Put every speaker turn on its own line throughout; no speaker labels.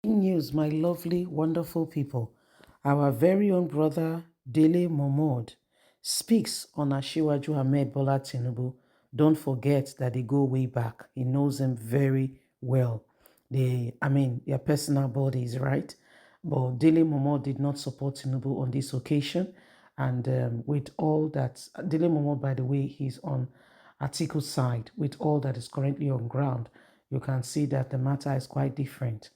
Breaking news, my lovely, wonderful people. Our very own brother, Dele Momodu, speaks on Ashiwaju Ahmed Bola Tinubu. Don't forget that they go way back. He knows them very well. Their personal bodies, right? But Dele Momodu did not support Tinubu on this occasion. And with all that, Dele Momodu, by the way, he's on Atiku's side. With all that is currently on ground, you can see that the matter is quite different.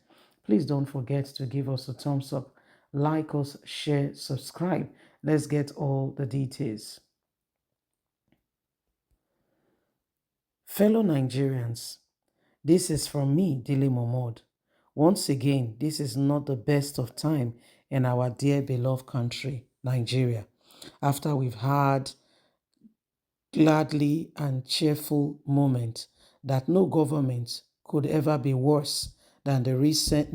Please don't forget to give us a thumbs up, like us, share, subscribe. Let's get all the details. Fellow Nigerians, this is from me, Dele Momodu. Once again, this is not the best of time in our dear beloved country, Nigeria. After we've had gladly and cheerful moment that no government could ever be worse than the recent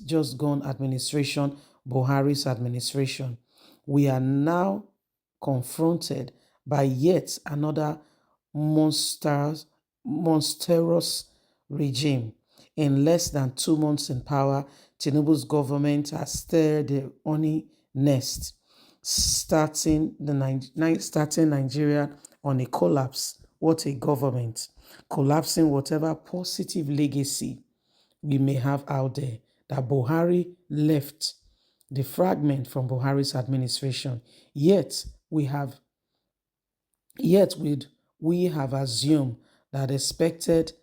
just gone administration, Buhari's administration. We are now confronted by yet another monsters, monstrous regime. In less than 2 months in power, Tinubu's government has stirred the honey nest, starting Nigeria on a collapse. What a government! Collapsing whatever positive legacy we may have out there that Buhari left, the fragment from Buhari's administration. Yet we have Yet we have assumed that expected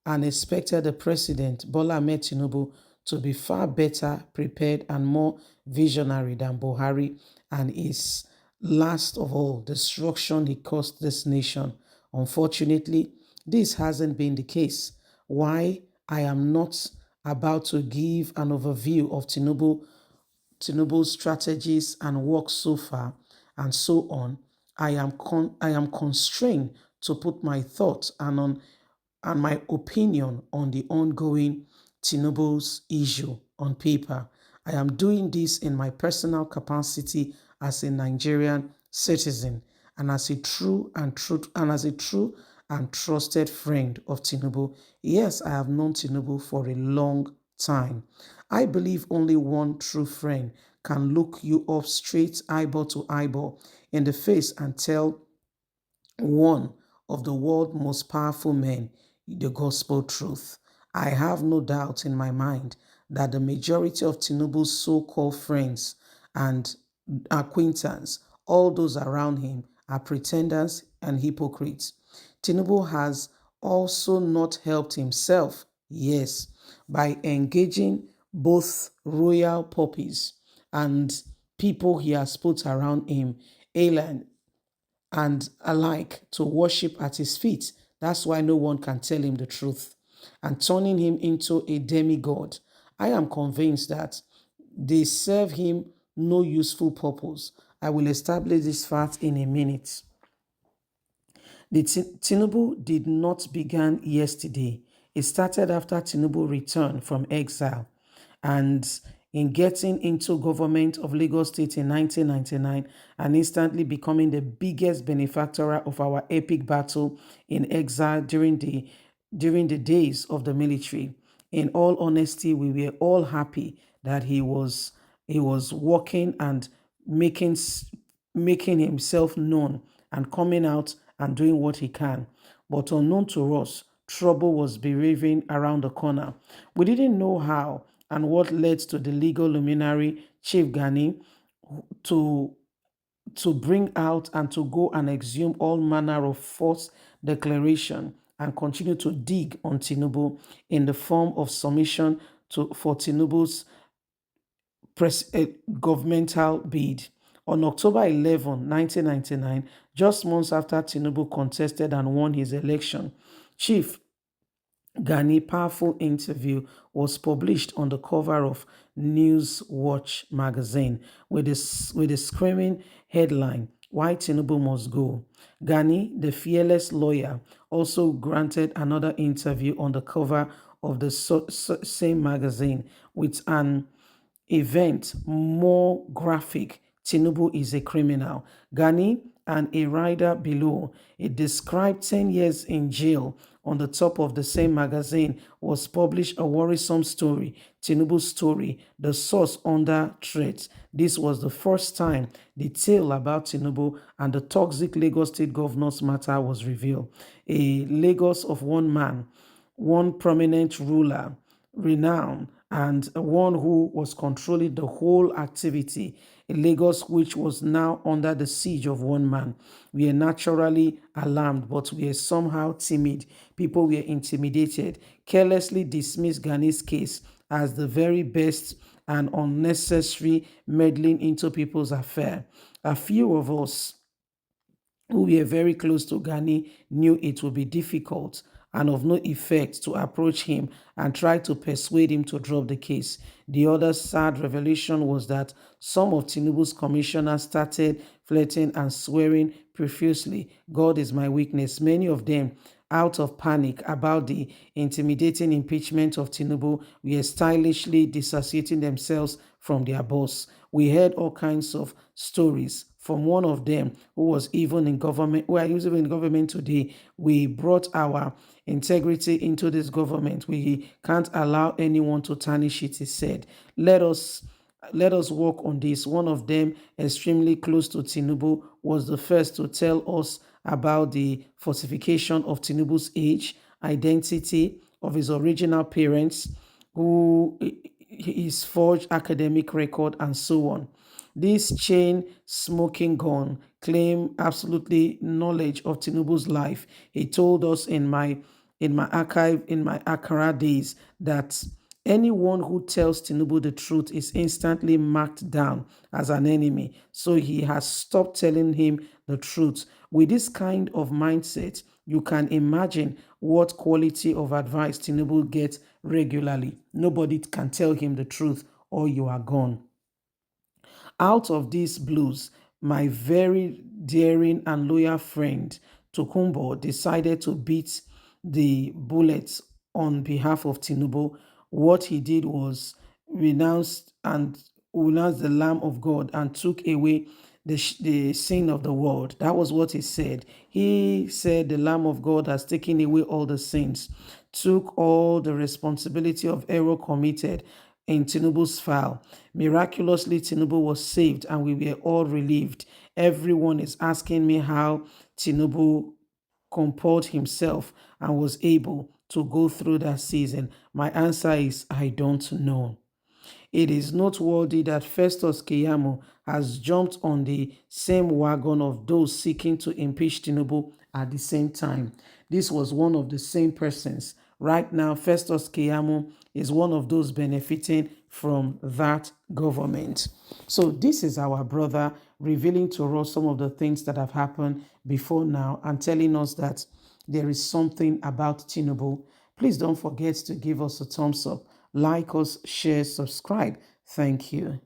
the president Bola Ahmed Tinubu to be far better prepared and more visionary than Buhari and his last of all destruction he caused this nation. Unfortunately, this hasn't been the case. Why I am not about to give an overview of Tinubu's strategies and work so far, and so on, I am constrained to put my thoughts and my opinion on the ongoing Tinubu's issue on paper. I am doing this in my personal capacity as a Nigerian citizen and as a true and trusted friend of Tinubu. Yes, I have known Tinubu for a long time. I believe only one true friend can look you up straight eyeball to eyeball in the face and tell one of the world's most powerful men the gospel truth. I have no doubt in my mind that the majority of Tinubu's so-called friends and acquaintances, all those around him, are pretenders and hypocrites. Tinubu has also not helped himself, yes, by engaging both royal puppies and people he has put around him, alien and alike, to worship at his feet. That's why no one can tell him the truth, and turning him into a demigod. I am convinced that they serve him no useful purpose. I will establish this fact in a minute. The Tinubu did not begin yesterday. It started after Tinubu returned from exile and in getting into government of Lagos State in 1999 and instantly becoming the biggest benefactor of our epic battle in exile during the days of the military. In all honesty, we were all happy that he was working and making making himself known and coming out and doing what he can. But unknown to us, trouble was behaving around the corner. We didn't know how and what led to the legal luminary Chief Gani to bring out and to go and exhume all manner of false declaration and continue to dig on Tinubu in the form of submission for Tinubu's governmental bid. On October 11, 1999, just months after Tinubu contested and won his election, Chief Gani powerful interview was published on the cover of News Watch magazine with a screaming headline, "Why Tinubu Must Go." Gani, the fearless lawyer, also granted another interview on the cover of the same magazine with an event more graphic. Tinubu is a criminal. Gani and a rider below, it described 10 years in jail on the top of the same magazine was published a worrisome story, Tinubu's story, the source under threat. This was the first time the tale about Tinubu and the toxic Lagos State governor's matter was revealed. A Lagos of one man, one prominent ruler, renowned, and one who was controlling the whole activity. A Lagos which was now under the siege of one man. We are naturally alarmed, but we are somehow timid. People were intimidated, carelessly dismissed Gani's case as the very best and unnecessary meddling into people's affair. A few of us who were very close to Gani knew it would be difficult and of no effect to approach him and try to persuade him to drop the case. The other sad revelation was that some of Tinubu's commissioners started flirting and swearing profusely, God is my weakness. Many of them, out of panic about the intimidating impeachment of Tinubu, were stylishly dissociating themselves from their boss. We heard all kinds of stories from one of them who was even in government, who are even in government today. We brought our integrity into this government. We can't allow anyone to tarnish it, he said. Let us work on this. One of them, extremely close to Tinubu, was the first to tell us about the falsification of Tinubu's age, identity of his original parents, who his forged academic record, and so on. This chain smoking gun claimed absolutely knowledge of Tinubu's life. He told us in my archive, in my Accra days, that anyone who tells Tinubu the truth is instantly marked down as an enemy. So he has stopped telling him the truth. With this kind of mindset, you can imagine what quality of advice Tinubu gets regularly. Nobody can tell him the truth or you are gone. Out of these blues, my very daring and loyal friend Tokumbo decided to beat the bullets on behalf of Tinubu. What he did was renounced the Lamb of God and took away the sin of the world. That was what he said. He said the Lamb of God has taken away all the sins, took all the responsibility of error committed in Tinubu's file. Miraculously, Tinubu was saved and we were all relieved. Everyone is asking me how Tinubu composed himself and was able to go through that season. My answer is I don't know. It is noteworthy that Festus Keyamo has jumped on the same wagon of those seeking to impeach Tinubu at the same time. This was one of the same persons. Right now, Festus Keyamo is one of those benefiting from that government. So this is our brother revealing to us some of the things that have happened before now and telling us that there is something about Tinubu. Please don't forget to give us a thumbs up, like us, share, subscribe. Thank you.